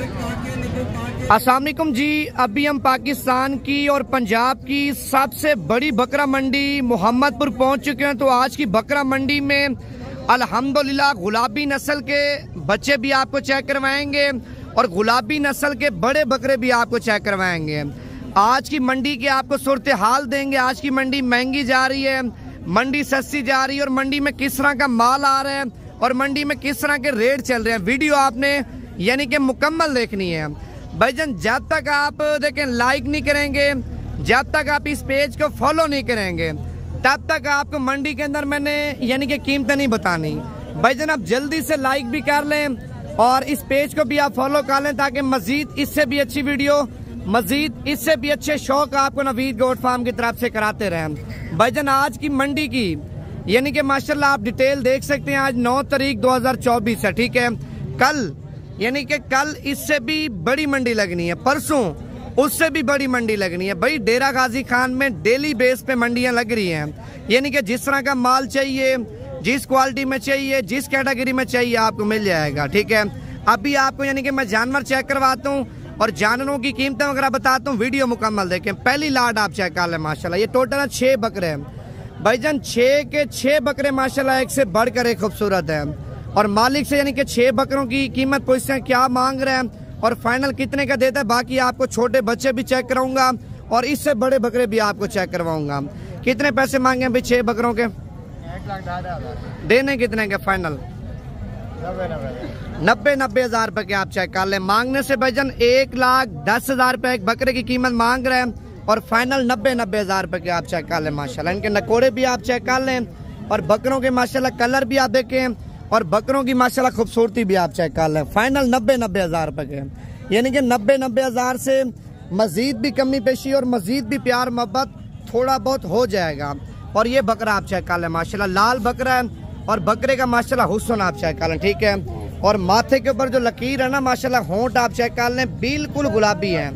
अस्सलाम वालेकुम जी। अभी हम पाकिस्तान की और पंजाब की सबसे बड़ी बकरा मंडी मोहम्मदपुर पहुंच चुके हैं। तो आज की बकरा मंडी में अल्हम्दुलिल्लाह गुलाबी नस्ल के बच्चे भी आपको चेक करवाएंगे और गुलाबी नस्ल के बड़े बकरे भी आपको चेक करवाएंगे। आज की मंडी की आपको सूरत हाल देंगे। आज की मंडी महंगी जा रही है, मंडी सस्ती जा रही है और मंडी में किस तरह का माल आ रहा है और मंडी में किस तरह के रेट चल रहे हैं। वीडियो आपने यानी कि मुकम्मल देखनी है भाईजान। जब तक आप देखें लाइक नहीं करेंगे, जब तक आप इस पेज को फॉलो नहीं करेंगे, तब तक आपको मंडी के अंदर मैंने यानी कि कीमतें नहीं बतानी। भाईजान आप जल्दी से लाइक भी कर लें और इस पेज को भी आप फॉलो कर लें ताकि मजीद इससे भी अच्छी वीडियो, मजीद इससे भी अच्छे शौक आपको नवीद गोट फार्म की तरफ से कराते रहें। भाईजान आज की मंडी की यानी कि माशाल्लाह आप डिटेल देख सकते हैं। आज 9 तारीख 2024 है, ठीक है। कल यानी कि कल इससे भी बड़ी मंडी लगनी है, परसों उससे भी बड़ी मंडी लगनी है। भाई डेरा गाजी खान में डेली बेस पे मंडियां लग रही हैं, यानी कि जिस तरह का माल चाहिए, जिस क्वालिटी में चाहिए, जिस कैटेगरी में चाहिए आपको मिल जाएगा, ठीक है। अभी आपको यानी कि मैं जानवर चेक करवाता हूँ और जानवरों की कीमतें वगैरह बताता हूँ। वीडियो मुकम्मल देखें। पहली लाट आप चेक कर लें। माशाल्लाह ये टोटल 6 बकरे हैं भाईजान। 6 के 6 बकरे माशाल्लाह एक से बढ़कर एक खूबसूरत है और मालिक से यानी कि 6 बकरों की कीमत पूछते हैं क्या मांग रहे हैं और फाइनल कितने का देता है। बाकी आपको छोटे बच्चे भी चेक कराऊंगा और इससे बड़े बकरे भी आपको चेक करवाऊंगा। कितने पैसे मांगे भाई 6 बकरों के? 1,10,000 देने कितने के फाइनल? 90 हज़ार रुपए के आप चेक कर लें। मांगने से भाईजान 1,10,000 रुपए एक बकरे की कीमत मांग रहे हैं और फाइनल 90 हज़ार रुपए के आप चेक कर लें। माशाल्लाह इनके नकोड़े भी आप चेक कर लें और बकरों के माशाल्लाह कलर भी आप देखें और बकरों की माशाल्लाह खूबसूरती भी आप चेक कर लें। फाइनल 90 हज़ार रुपए के, यानी कि 90 हज़ार से मजीद भी कमी पेशी और मजीद भी प्यार मोहब्बत थोड़ा बहुत हो जाएगा। और ये बकरा आप चेक कर लें माशाल्लाह लाल बकरा है और बकरे का माशाल्लाह हुस्न आप चेक कर लें, ठीक है। और माथे के ऊपर जो लकीर है ना माशाल्लाह, होंठ आप चेक कर लें बिल्कुल गुलाबी है।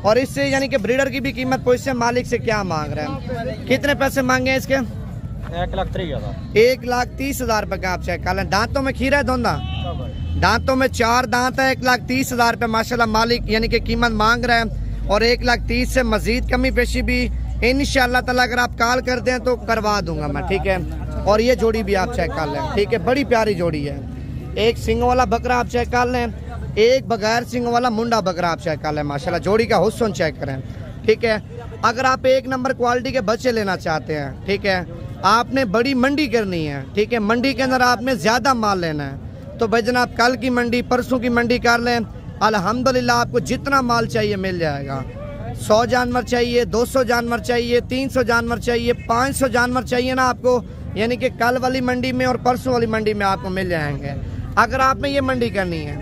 और इससे यानी कि ब्रीडर की भी कीमत पूछते हैं मालिक से क्या मांग रहे हैं। कितने पैसे मांगे इसके? 1,30,000 रुपए का आप चेक कर लें। दांतों में खीरा है दोंदा? दांतों में 4 दांत है। 1,30,000 रुपए माशाल्लाह मालिक यानी कि कीमत मांग रहे हैं और 1,30,000 से मजीद कमी पेशी भी इंशाअल्लाह ताला अगर आप कॉल करते हैं तो करवा दूंगा मैं, ठीक है। और ये जोड़ी भी आप चेक कर लें, ठीक है। बड़ी प्यारी जोड़ी है। एक सिंग वाला बकरा आप चेक कर लें, एक बगैर सिंग वाला मुंडा बकरा आप चेक कर लें। माशाल्लाह जोड़ी का हुस्न चेक करें, ठीक है। अगर आप 1 नंबर क्वालिटी के बच्चे लेना चाहते हैं, ठीक है, आपने बड़ी मंडी करनी है, ठीक है, मंडी के अंदर आपने ज्यादा माल लेना है तो भाई जनाब कल की मंडी, परसों की मंडी कर लें। अल्हम्दुलिल्लाह आपको जितना माल चाहिए मिल जाएगा। 100 जानवर चाहिए, 200 जानवर चाहिए, 300 जानवर चाहिए, 500 जानवर चाहिए ना आपको, यानी कि कल वाली मंडी में और परसों वाली मंडी में आपको मिल जाएंगे। अगर आपने ये मंडी करनी है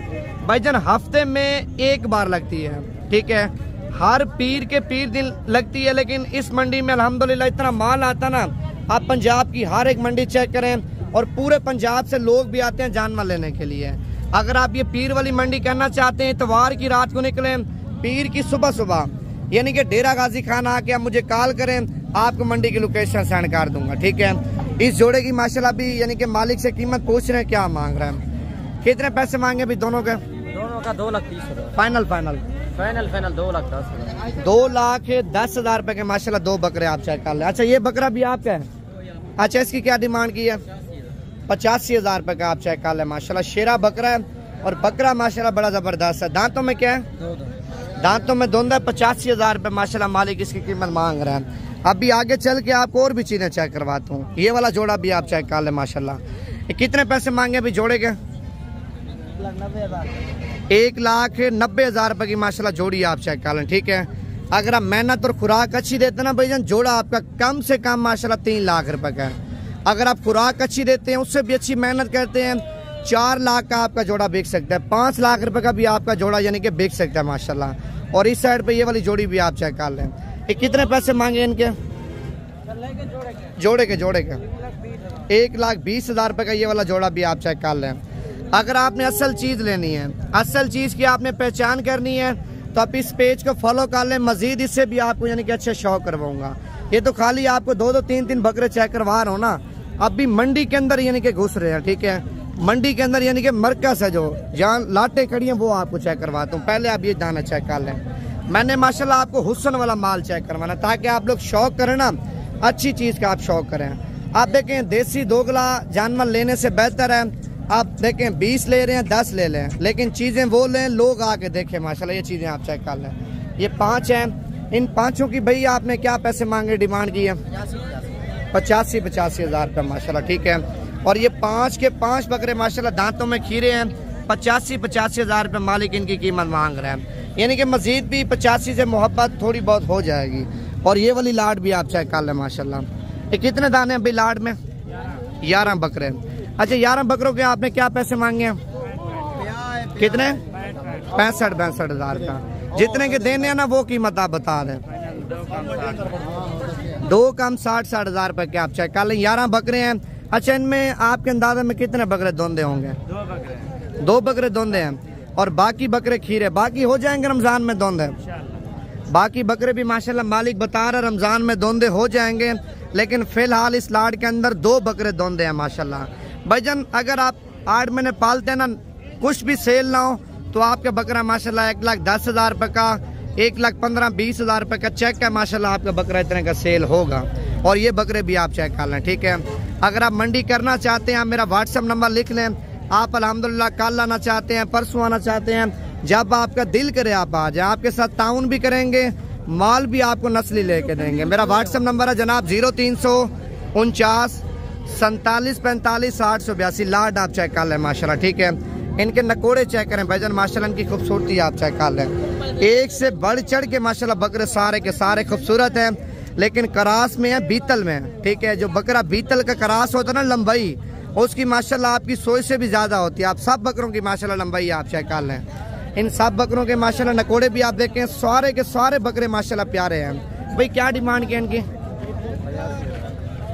भाईजान हफ्ते में 1 बार लगती है, ठीक है, हर पीर के पीर दिन लगती है। लेकिन इस मंडी में अल्हम्दुलिल्लाह इतना माल आता ना, आप पंजाब की हर एक मंडी चेक करें और पूरे पंजाब से लोग भी आते हैं जानवर लेने के लिए। अगर आप ये पीर वाली मंडी करना चाहते हैं, इतवार की रात को निकलें, पीर की सुबह सुबह यानी कि डेरा गाजी खान आके आप मुझे कॉल करें, आपको मंडी की लोकेशन सेंड कर दूंगा, ठीक है। इस जोड़े की माशाल्लाह भी यानी कि मालिक से कीमत पूछ रहे हैं क्या मांग रहे हैं। कितने पैसे मांगे भी दोनों के? दोनों का 2,30,000 फाइनल 2,10,000 रुपए के माशाल्लाह 2 बकरे आप चेक कर लें। अच्छा ये बकरा भी आपका है? अच्छा इसकी क्या डिमांड की है? 85,000 रुपए का आप चेक कर लें। माशाल्लाह शेरा बकरा है और बकरा माशाल्लाह बड़ा जबरदस्त है। दांतों में क्या है? दांतों में दोंदा। 85,000 रुपए माशाल्लाह मालिक इसकी कीमत मांग रहे हैं। अभी आगे चल के आपको और भी चीजें चेक करवाता हूँ। ये वाला जोड़ा भी आप चेक कर लें माशाल्लाह। कितने पैसे मांगे अभी जोड़े के? 1,90,000 रुपए की माशाल्लाह जोड़ी आप चेक कर लें, ठीक है। अगर आप मेहनत और खुराक अच्छी देते ना भाईजान, जोड़ा आपका कम से कम माशाल्लाह 3 लाख रुपए का है। अगर आप खुराक अच्छी देते हैं, उससे भी अच्छी मेहनत करते हैं, 4 लाख का आपका जोड़ा बिक सकता है। 5 लाख रुपए का भी आपका जोड़ा यानी कि बिक सकता है माशाल्लाह। और इस साइड पे ये वाली जोड़ी भी आप चेक कर लें। ये कितने पैसे मांगे इनके? जोड़े के 1,20,000 रुपए का ये वाला जोड़ा भी आप चेक कर लें। अगर आपने असल चीज लेनी है, असल चीज की आपने पहचान करनी है तो आप इस पेज को फॉलो कर लें। मजीद इससे भी आपको यानी कि अच्छे शौक करवाऊंगा। ये तो खाली आपको 2-2 3-3 बकरे चेक करवा रहा हूँ ना, अब भी मंडी के अंदर यानी कि घुस रहे हैं, ठीक है। मंडी के अंदर यानी कि मरकज है जो जहाँ लाटे खड़ी हैं वो आपको चेक करवाता हूँ। पहले आप ये दाना चेक कर लें। मैंने माशाल्लाह आपको हुस्न वाला माल चेक करवाना ताकि आप लोग शौक करें ना, अच्छी चीज़ का आप शौक करें। आप देखें देसी दोगला जानवर लेने से बेहतर है आप देखें 20 ले रहे हैं 10 ले लें, लेकिन चीज़ें वो लें लोग आके देखें। माशाल्लाह ये चीज़ें आप चेक कर लें। ये 5 हैं, इन 5 की भैया आपने क्या पैसे मांगे, डिमांड की है 85 हज़ार रुपये माशाल्लाह, ठीक है। और ये 5 के 5 बकरे माशाल्लाह दांतों में खीरे हैं, 85 हज़ार रुपये मालिक इनकी कीमत मांग रहे हैं। यानी कि मजीद भी 85 से मोहब्बत थोड़ी बहुत हो जाएगी। और ये वाली लाड भी आप चेक कर लें माशाल्लाह। ये कितने दाने हैं भाई लाड में? 11 बकरे। अच्छा 11 बकरों के आपने क्या पैसे मांगे हैं? कितने? 65 हज़ार का। जितने के देने हैं ना वो कीमत आप बता दें। 2 कम 60 हज़ार रुपये के आप चेक कर लें। 11 बकरे हैं। अच्छा इनमें आपके अंदाजा में कितने बकरे दोंदे होंगे? 2 बकरे दोंदे हैं और बाकी बकरे खीरे, बाकी हो जाएंगे रमज़ान में दोंदे। बाकी बकरे भी माशाल्लाह मालिक बता रहा रमज़ान में दोंदे हो जाएंगे, लेकिन फ़िलहाल इस लाड के अंदर 2 बकरे दोंदे हैं माशाल्लाह। भाईजान अगर आप 8 महीने पालते हैं ना, कुछ भी सेल ना हो तो आपका बकरा माशाल्लाह 1,10,000 रुपये का, 1,15,20 हज़ार रुपये का चेक है माशाल्लाह आपका बकरा इतने का सेल होगा। और ये बकरे भी आप चेक कर लें, ठीक है। अगर आप मंडी करना चाहते हैं आप मेरा व्हाट्सअप नंबर लिख लें। आप अल्हम्दुलिल्लाह कल आना चाहते हैं, परसों आना चाहते हैं, जब आपका दिल करे आप आ जाए। आपके साथ ताउन भी करेंगे, माल भी आपको नस्ली लेके देंगे। मेरा व्हाट्सअप नंबर है जनाब 0349 47 45 882। लाड आप चेक कर लें माशाल्लाह, ठीक है। इनके नकोड़े चेक करें भाईजान माशाल्लाह, इनकी खूबसूरती आप चेक कर लें। एक से बढ़ चढ़ के माशाल्लाह बकरे सारे के सारे खूबसूरत हैं, लेकिन करास में है, बीतल में है, ठीक है। जो बकरा बीतल का करास होता है ना लंबाई, उसकी माशाल्लाह आपकी सोच से भी ज़्यादा होती है। आप सब बकरों की माशाल्लाह लंबाई आप चेक कर लें। इन सब बकरों के माशाल्लाह नकोड़े भी आप देखें, सारे के सारे बकरे माशाल्लाह प्यारे हैं। भाई क्या डिमांड की इनकी?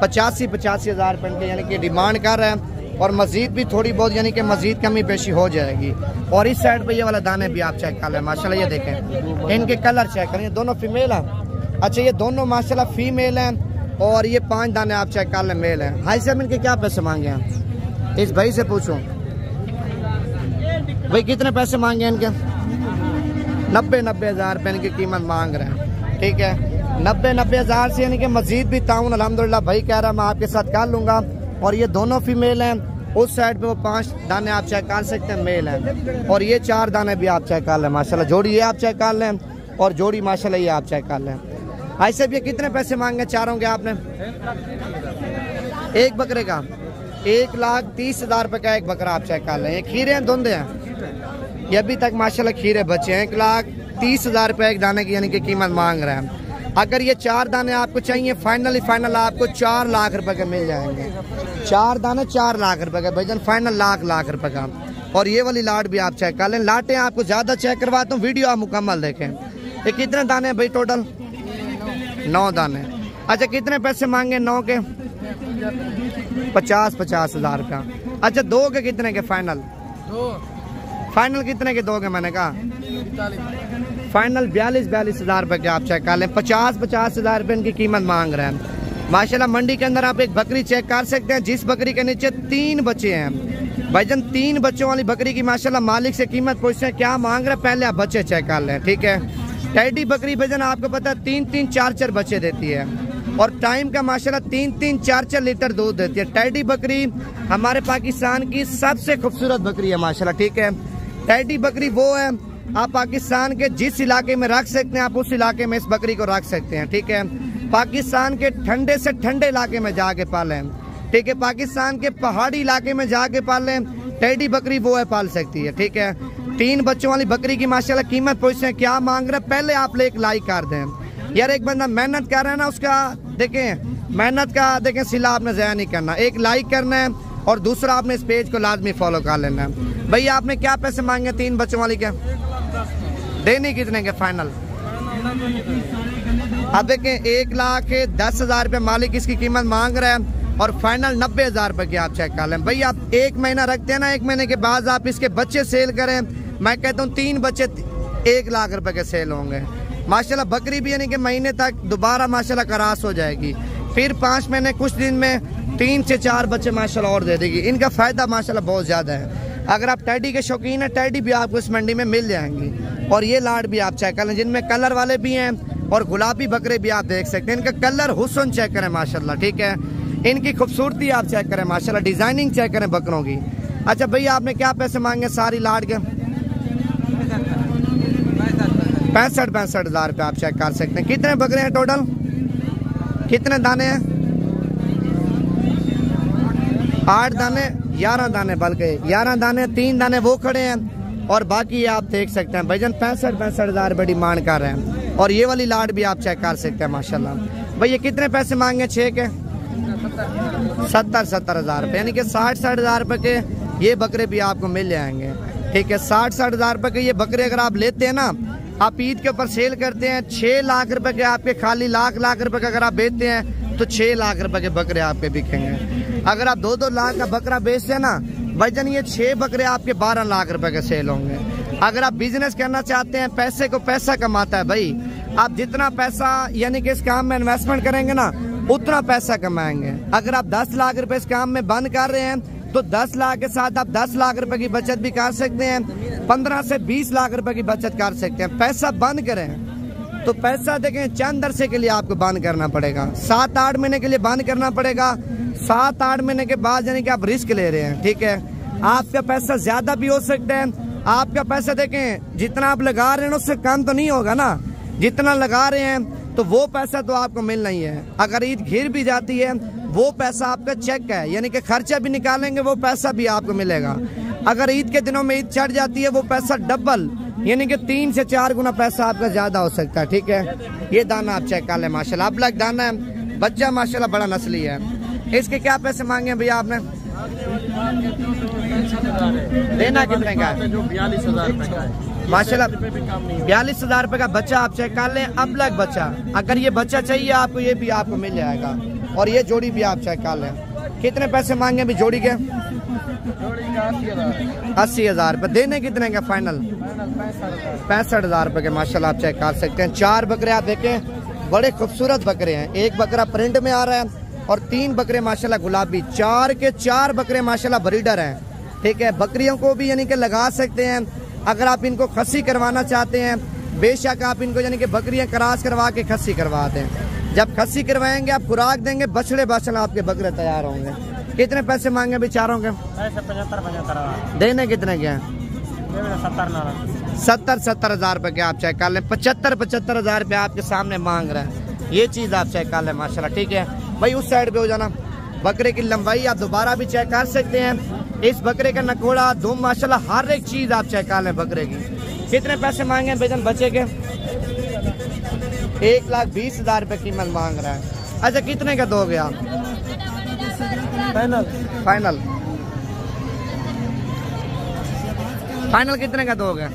85 हज़ार रुपये इनके यानी कि डिमांड कर रहे हैं। और मजीद भी थोड़ी बहुत यानी कि मजीद कमी पेशी हो जाएगी। और इस साइड पे ये वाला दाने भी आप चेक कर लें माशाल्लाह। ये देखें इनके कलर चेक करें, ये दोनों फीमेल हैं। अच्छा ये दोनों माशाल्लाह फीमेल हैं और ये 5 दाने आप चेक कर लें मेल हैं। भाई साहब इनके क्या पैसे मांगे हैं? इस भाई से पूछो भाई कितने पैसे मांगे इनके? 90 हज़ार रुपये इनकी कीमत मांग रहे हैं, ठीक है। 90 हज़ार से यानी कि मजीद भी ताउन अल्हम्दुलिल्लाह भाई कह रहा मैं आपके साथ कर लूँगा। और ये दोनों फीमेल हैं। उस साइड पे वो 5 दाने आप चेक कर सकते हैं मेल हैं। और ये 4 दाने भी आप चेक कर लें माशाल्लाह। जोड़ी ये आप चेक कर लें और जोड़ी माशाल्लाह ये आप चेक कर लें। ऐसे भी ये कितने पैसे मांगे चारों के आपने? एक बकरे का 1,30,000 रुपये का एक बकरा आप चेक कर लें। ये खीरे हैं धुंधे हैं, ये अभी तक माशाल्लाह खीरे बचे हैं। 1,30,000 रुपये एक दाने की यानी कि कीमत मांग रहे हैं। अगर ये 4 दाने आपको चाहिए फाइनल आपको 4 लाख रुपए के मिल जाएंगे। 4 दाने 4 लाख रुपए का भाईजान, फाइनल लाख रुपए का। और ये वाली लाट भी आप चेक कर लें। लाटें आपको ज्यादा चेक करवाता हूँ, वीडियो आप मुकम्मल देखें। ये कितने दाने हैं भाई टोटल? 9 दाने। अच्छा कितने पैसे मांगे 9 के? 50 हज़ार रुपया। अच्छा 2 के कितने के फाइनल? फाइनल कितने के दोगे? मैंने कहा फाइनल 42 हज़ार रुपये के आप चेक कर लें। 50 हज़ार रुपये इनकी कीमत मांग रहे हैं माशाल्लाह। मंडी के अंदर आप एक बकरी चेक कर सकते हैं जिस बकरी के नीचे 3 बच्चे हैं भाईजान। 3 बच्चों वाली बकरी की माशाल्लाह मालिक से कीमत पूछते हैं क्या मांग रहे हैं, पहले आप बच्चे चेक कर लें, ठीक है। टैडी बकरी भाईजान आपको पता है 3-3 4-4 बच्चे देती है और टाइम का माशाल्लाह 3-3 4-4 लीटर दूध देती है। टैडी बकरी हमारे पाकिस्तान की सबसे खूबसूरत बकरी है माशाल्लाह, ठीक है। टैडी बकरी वो है आप पाकिस्तान के जिस इलाके में रख सकते हैं आप उस इलाके में इस बकरी को रख सकते हैं, ठीक है। पाकिस्तान के ठंडे से ठंडे इलाके में जाके पालें, ठीक है। पाकिस्तान के पहाड़ी इलाके में जाके पालें, टैडी बकरी वो है पाल सकती है, ठीक है। 3 बच्चों वाली बकरी की माशाल्लाह कीमत पूछते हैं क्या मांग रहे हैं, पहले आप एक लाइक कर दें यार। एक बंदा मेहनत कर रहा है ना, उसका देखें मेहनत का देखें सिला आपने ज़ाया नहीं करना। एक लाइक करना है और दूसरा आपने इस पेज को लाजमी फॉलो कर लेना है। भैया आपने क्या पैसे मांगे 3 बच्चों वाली के? देने कितने के फाइनल? अब देखें 1,10,000 रुपये मालिक इसकी कीमत मांग रहे हैं और फाइनल 90 हज़ार रुपये की आप चेक कर लें। भाई आप 1 महीना रखते हैं ना, 1 महीने के बाद आप इसके बच्चे सेल करें, मैं कहता हूँ 3 बच्चे 1 लाख रुपए के सेल होंगे माशाल्लाह। बकरी भी यानी कि महीने तक दोबारा माशाल्लाह करास हो जाएगी। फिर 5 महीने कुछ दिन में 3 से 4 बच्चे माशाल्लाह और दे देगी। इनका फ़ायदा माशाल्लाह बहुत ज़्यादा है। अगर आप टैडी के शौकीन हैं, टैडी भी आपको इस मंडी में मिल जाएंगी। और ये लाड भी आप चेक कर लें, जिनमें कलर वाले भी हैं और गुलाबी बकरे भी आप देख सकते हैं। इनका कलर हुस्न चेक करें माशाल्लाह, ठीक है। इनकी खूबसूरती आप चेक करें माशाल्लाह, डिज़ाइनिंग चेक करें बकरों की। अच्छा भैया, आपने क्या पैसे मांगे सारी लाड के? 65 हज़ार रुपये आप चेक कर सकते हैं। कितने बकरे हैं टोटल? कितने दाने हैं? 8 दाने, 11 दाने, बल्कि 11 दाने, 3 दाने वो खड़े हैं और बाकी आप देख सकते हैं भाईजान 65 हज़ार रुपये डिमांड कर रहे हैं। और ये वाली लाड भी आप चेक कर सकते हैं माशाल्लाह। भैया कितने पैसे मांगे 6 के? 70 हज़ार रुपये, यानी कि 60 हज़ार रुपये के ये बकरे भी आपको मिल जाएंगे, ठीक है। 60 हज़ार रुपये के ये बकरे अगर आप लेते हैं ना, आप ईद के ऊपर सेल करते हैं, 6 लाख रुपए के आपके, खाली लाख रुपए का अगर आप बेचते हैं तो 6 लाख रुपए के बकरे आपके बिकेंगे। अगर आप 2-2 लाख का बकरा बेचते हैं ना भाईजान, ये 6 बकरे आपके 12 लाख रुपए के सेल होंगे। अगर आप बिजनेस करना चाहते हैं, पैसे को पैसा कमाता है भाई, आप जितना पैसा यानी कि इस काम में इन्वेस्टमेंट करेंगे ना उतना पैसा कमाएंगे। अगर आप 10 लाख रुपए इस काम में बंद कर रहे हैं तो 10 लाख के साथ आप 10 लाख रुपए की बचत भी कर सकते हैं, 15 से 20 लाख रुपए की बचत कर सकते हैं। पैसा बंद करें तो पैसा देखें चंद अरसे के लिए आपको बंद करना पड़ेगा, 7-8 महीने के लिए बंद करना पड़ेगा। 7-8 महीने के बाद यानी कि आप रिस्क ले रहे हैं, ठीक है। आपका पैसा ज्यादा भी हो सकता है। आपका पैसा देखें जितना आप लगा रहे हैं उससे कम तो नहीं होगा ना, जितना लगा रहे हैं तो वो पैसा तो आपको मिलना ही है। अगर ईद घिर भी जाती है वो पैसा आपका चेक है, यानी कि खर्चा भी निकालेंगे वो पैसा भी आपको मिलेगा। अगर ईद के दिनों में ईद चढ़ जाती है वो पैसा डबल, यानी कि 3 से 4 गुना पैसा आपका ज्यादा हो सकता है, ठीक है। ये दाना आप चेक कर ले माशाल्लाह, अब लग दाना है, बच्चा माशाल्लाह बड़ा नस्ली है। इसके क्या पैसे मांगे भैया आपने? देना कितने का है? 42,000 रुपए का है माशाल्लाह, 42,000 रुपए का बच्चा आप चेक कर लें। अब लग बच्चा, अगर ये बच्चा चाहिए आपको ये भी आपको मिल जाएगा। और ये जोड़ी भी आप चेक कर लें। कितने पैसे मांगे अभी जोड़ी के? 80,000 रुपए। देने कितने का फाइनल? 65,000 रुपए के माशाल्लाह आप चेक कर सकते हैं। 4 बकरे आप देखें, बड़े खूबसूरत बकरे हैं। एक बकरा प्रिंट में आ रहा है और 3 बकरे माशाल्लाह गुलाबी। 4 के 4 बकरे माशाल्लाह ब्रीडर हैं, ठीक है। बकरियों को भी यानी कि लगा सकते हैं। अगर आप इनको खस्सी करवाना चाहते हैं, बेशक आप इनको यानी कि बकरियां क्रॉस करवा के खस्सी करवा दें। जब खस्सी करवाएंगे आप खुराक देंगे, बछड़े बाछड़ा आपके बकरे तैयार होंगे। कितने पैसे मांगे बेचारों के? 75 देने कितने के हैं? 70 हज़ार रुपए के आप चेक कर लें। 75 हज़ार रुपये आपके सामने मांग रहे हैं। ये चीज आप चेक कर लें माशाल्लाह, ठीक है भाई। उस साइड पे हो जाना। बकरे की लंबाई आप दोबारा भी चेक कर सकते हैं। इस बकरे का नकोड़ा धूम माशाल्लाह हर एक चीज आप चेक कर लें बकरे की। कितने पैसे मांगे बेजन बच्चे के? 1,20,000 रुपए कीमत मांग रहा है। अच्छा कितने का दोगे आप? फाइनल कितने का दोगे?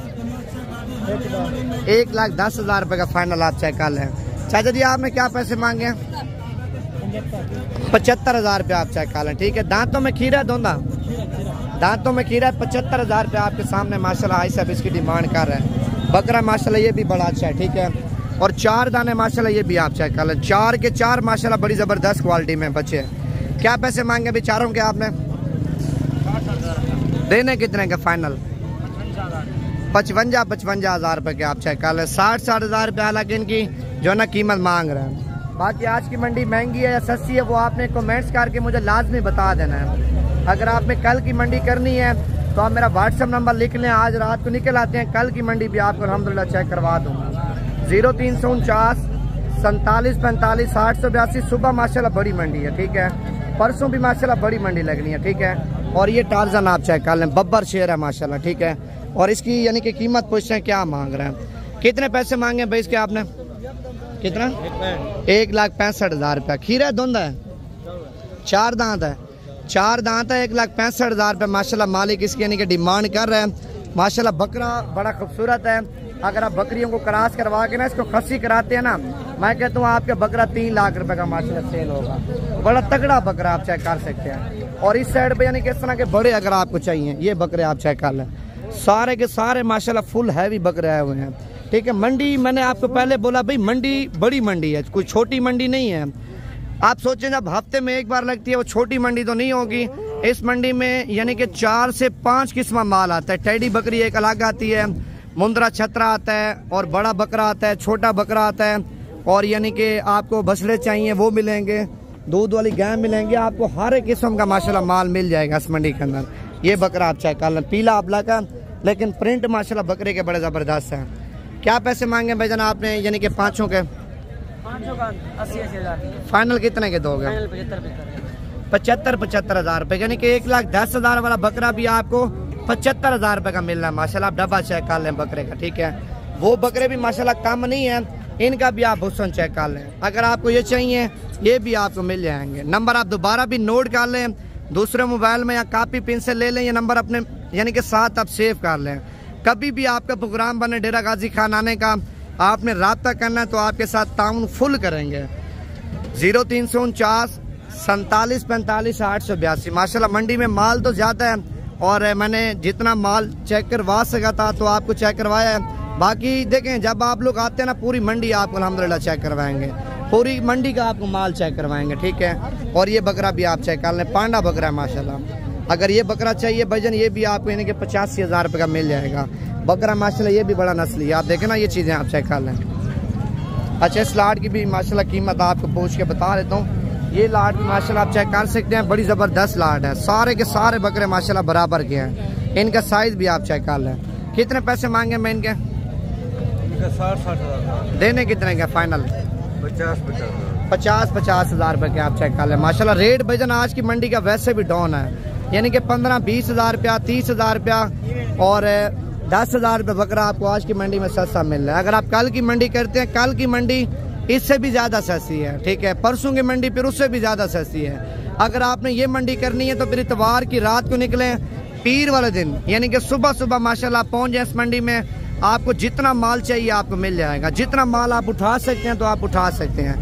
1,10,000 रुपए का फाइनल आप चेक कर लें। चाचा जी आपने क्या पैसे मांगे? 75,000 रुपये आप चेक कर लें, ठीक है। दांतों में खीरा दोंदा, दांतों में खीरा 75,000 रुपये आपके सामने माशाल्लाह आई सब इसकी डिमांड कर रहे हैं। बकरा माशाल्लाह ये भी बड़ा अच्छा है, ठीक है। और 4 दाने माशाल्लाह ये भी आप चेक कर लें। 4 के 4 माशाल्लाह बड़ी जबरदस्त क्वालिटी में बच्चे। क्या पैसे मांगे बेचारों के आपने? देने कितने का फाइनल? 55 हज़ार रुपए के आप चेक कर लें। 60 हज़ार रुपये हालांकि इनकी जो ना कीमत मांग रहे हैं। बाकी आज की मंडी महंगी है या सस्ती है वो आपने कमेंट्स करके मुझे लाजमी बता देना है। अगर आपने कल की मंडी करनी है तो आप मेरा व्हाट्सअप नंबर लिख लें। आज रात को निकल आते हैं, कल की मंडी भी आपको अल्हम्दुलिल्लाह चेक करवा दूँगा। 0349 47 45 882। सुबह माशाल्लाह बड़ी मंडी है, ठीक है। परसों भी माशाल्लाह बड़ी मंडी लगनी है, ठीक है। और ये टार्जन आप चेक कर लें, बब्बर शेर है माशाल्लाह, ठीक है। और इसकी यानी कि कीमत पूछते हैं क्या मांग रहे हैं। कितने पैसे मांगे भाई इसके आपने? कितना? 1,65,000 रुपया। खीरा धुंधा है, 4 दांत है, 4 दांत है। 1,65,000 रुपये माशाल्लाह मालिक इसकी यानी कि डिमांड कर रहे हैं। माशाल्लाह बकरा बड़ा खूबसूरत है। अगर आप बकरियों को क्रॉस करवा के ना इसको खस्सी कराते हैं ना, मैं कहता हूँ आपके बकरा 3 लाख रुपए का माशाल्लाह सेल होगा। बड़ा तगड़ा बकरा आप चेक कर सकते हैं। और इस साइड पे यानी कि इस तरह के बड़े अगर आपको चाहिए ये बकरे आप चेक कर लें। सारे के सारे माशाल्लाह फुल हैवी बकरे आए हुए हैं, ठीक है। मंडी मैंने आपको पहले बोला भाई मंडी बड़ी मंडी है, कोई छोटी मंडी नहीं है। आप सोचें जब हफ्ते में एक बार लगती है, वो छोटी मंडी तो नहीं होगी। इस मंडी में यानी कि 4 से 5 किस्म माल आता है। टेडी बकरी एक अलग आती है, मुंद्रा छतरा आता है, और बड़ा बकरा आता है, छोटा बकरा आता है, और यानी कि आपको भसले चाहिए वो मिलेंगे, दूध वाली गाय मिलेंगे, आपको हर एक किस्म का माशाल्लाह माल मिल जाएगा इस मंडी के अंदर। ये बकरा आप चेक कर लें, पीला अबला का, लेकिन प्रिंट माशाल्लाह बकरे के बड़े ज़बरदस्त हैं। क्या पैसे मांगे भाईजान आपने यानी कि पाँचों के? 500 का 80,000। फाइनल कितने के दोगे? 75 हज़ार रुपये, यानी कि 1,10,000 वाला बकरा भी आपको 75 हज़ार रुपये का मिल रहा है माशाल्लाह। आप डब्बा चेक कर लें बकरे का, ठीक है। वो बकरे भी माशाल्लाह कम नहीं है, इनका भी आप हुस्न चेक कर लें। अगर आपको ये चाहिए ये भी आपको मिल जाएंगे। नंबर आप दोबारा भी नोट कर लें, दूसरे मोबाइल में या कापी पेन से ले लें, ये नंबर अपने यानी कि साथ आप सेव कर लें। कभी भी आपका प्रोग्राम बने डेरा गाजी खान आने का, आपने रब्ता करना है तो आपके साथ ताउन फुल करेंगे। 0349 47 45 882। माशाल्लाह मंडी में माल तो ज़्यादा है, और मैंने जितना माल चेक करवा सका था तो आपको चेक करवाया है। बाकी देखें जब आप लोग आते हैं ना, पूरी मंडी आपको अल्हम्दुलिल्लाह चेक करवाएंगे, पूरी मंडी का आपको माल चेक करवाएंगे, ठीक है। और ये बकरा भी आप चेक कर लें, पांडा बकरा है माशाल्लाह। अगर ये बकरा चाहिए भजन, ये भी आपको यानी कि 85 हज़ार रुपये का मिल जाएगा बकरा माशाल्लाह। ये भी बड़ा नस्ली है, आप देखें ना, ये चीज़ें आप चेक कर लें। अच्छा, इस लाट की भी माशाल्लाह कीमत आपको पूछ के बता देता हूँ। ये लाट भी माशाल्लाह आप चेक कर सकते हैं, बड़ी ज़बरदस्त लाट है। सारे के सारे बकरे माशाल्लाह बराबर के हैं, इनका साइज़ भी आप चेक कर लें। कितने पैसे मांगे मैं इनके? 60 हज़ार। देने कितने के फाइनल? 50 हज़ार रुपये के आप चेक कर लें माशाल्लाह। रेट भजन आज की मंडी का वैसे भी डाउन है, यानी कि 15-20 हज़ार रुपया, 30 हज़ार रुपया और 10 हज़ार रुपये बकरा आपको आज की मंडी में सस्ता मिल रहा है। अगर आप कल की मंडी करते हैं, कल की मंडी इससे भी ज़्यादा सस्ती है, ठीक है। परसों की मंडी फिर उससे भी ज़्यादा सस्ती है। अगर आपने ये मंडी करनी है तो फिर इतवार की रात को निकलें, पीर वाले दिन यानी कि सुबह सुबह माशाल्लाह पहुँच जाए इस मंडी में। आपको जितना माल चाहिए आपको मिल जाएगा, जितना माल आप उठा सकते हैं तो आप उठा सकते हैं।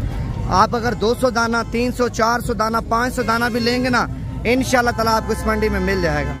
आप अगर 200 दाना, 300, 400 दाना, 500 दाना भी लेंगे ना, इंशाल्लाह ताला आपको इस मंडी में मिल जाएगा।